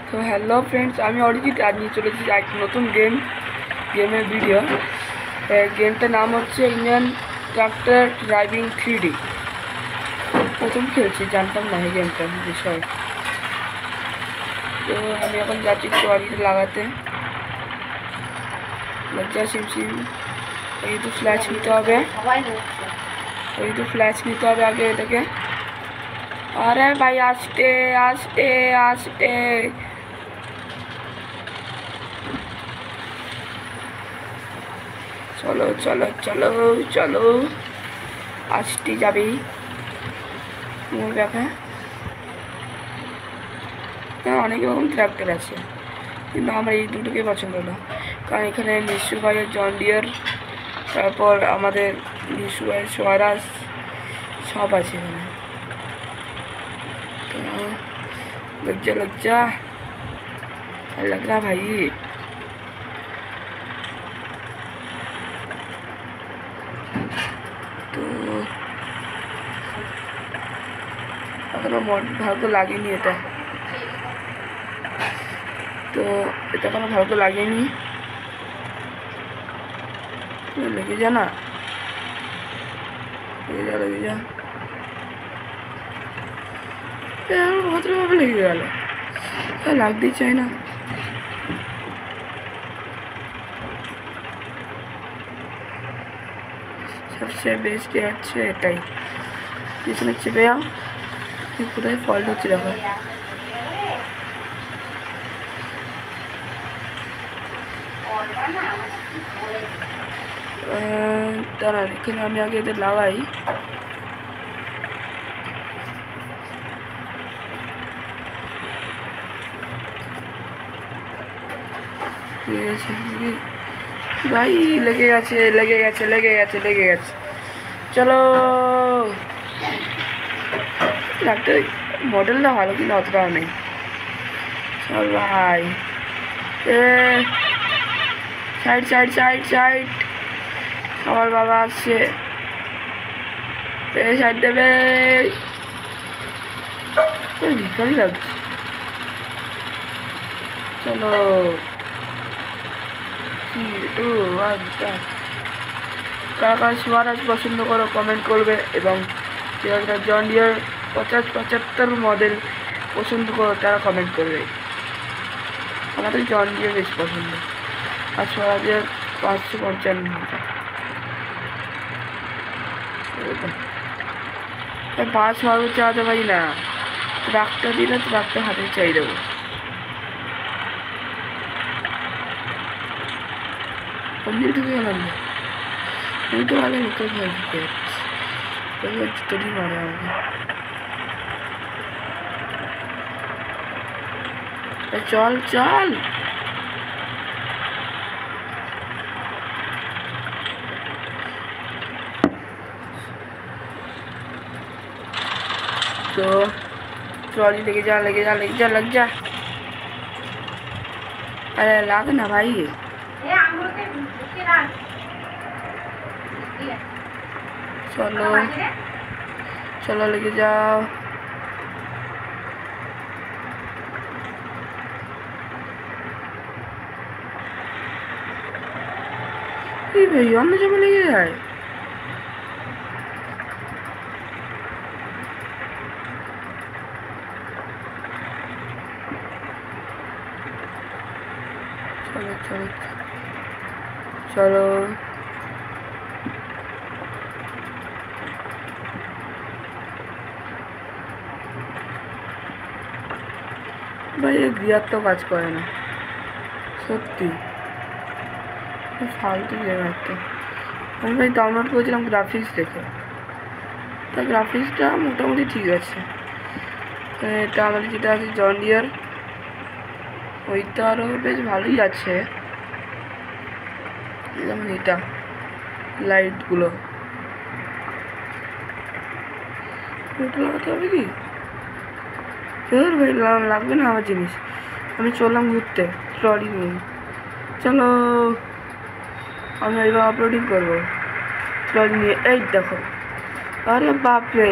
তো hello friends, আমি অরিজিৎ আজ নিয়ে চলেছি এক নতুন গেমের ভিডিও। গেমটার নাম হচ্ছে ইন্ডিয়ান ট্রাক্টর ড্রাইভিং 3D। প্রথম খেলছি, জানতাম না এই গেমটার বিষয়। তো আমি এখন যাচ্ছি ট্রলিতে লাগাতে। লজ্জা সিমসিম, এই তো ফ্ল্যাশ নিতে হবে, আগে এটাকে। আরে ভাই আসতে আসতে আসতে, চলো চলো চলো চলো, আসতে যাবে দেখা। অনেক রকম ট্রাক্টর আছে, কিন্তু আমার এই দুটোকে পছন্দ না, কারণ এখানে নিশু ভাইয়ের জন ডিয়ার, তারপর আমাদের নিশু ভাইয়ের স্বরাজ সব আছে এখানে। লজ্জা লজ্জা लग रहा भाई। তো এখনো ভালো লাগেনি এটা, তো এটা এখনো ভালো লাগেনি। লেগে যা না, লেগে যা ভদ্রভাবে লেগে গেল, লাগতেই চাই না। সবচেয়ে বেস্ট হচ্ছে এটাই, পিছনে চেপে যাও, কোথায় ফল্ট হচ্ছে দেখো। দাঁড়ান, এখানে আমি আগে এদের লাগাই। ভাই লেগে গেছে। চলো, মডেলটা ভালো কিন্তু অতটাও নেই। চল ভাই, সাইড আমার বাবা আসছে, সাইড দেবে। ভিখারি লাগছে। চলো, কারা স্বরাজ পছন্দ করো কমেন্ট করবে, এবং যারা জন ডিয়ার 50-75 মডেল পছন্দ করো তারা কমেন্ট করবে। আমাদের জন ডিয়ার বেশি পছন্দ, আর স্বরাজের 555। 5 মারু চালাতে পারি না, ট্রাক্টর দিলে ট্রাক্টর হাতে চাই দেবো। কমপ্লিট হয়ে গেলাম না, আমি তো ভালো লোকের ভয় দিতে যাচ্ছি, তোরই মারে আমাকে। চল চল, তো ट्रॉली लेके जा। अरे लाग ना भाई, चलो लेके जाओ। भाई अन्य जगह लेके जाए। चलो भाई, एक गियर तो কাজ করে না সত্যি, ফালতু গেম একটা। আমি ভাই ডাউনলোড করেছিলাম গ্রাফিক্স দেখে, তা গ্রাফিক্সটা মোটামুটি ঠিক আছে। এটা আমাদের যেটা আছে জন ডিয়ার, ওইটা আরও বেশ ভালোই আছে। যেমন এটা লাইটগুলো লাগাতে হবে কি, ভাই লাগবে না আমার জিনিস। আমি চললাম ঘুরতে ট্রলি নিয়ে। চলো, আমি এবার আপলোডিং করবো ট্রলি নিয়ে। এই দেখো, আরে বাপরে।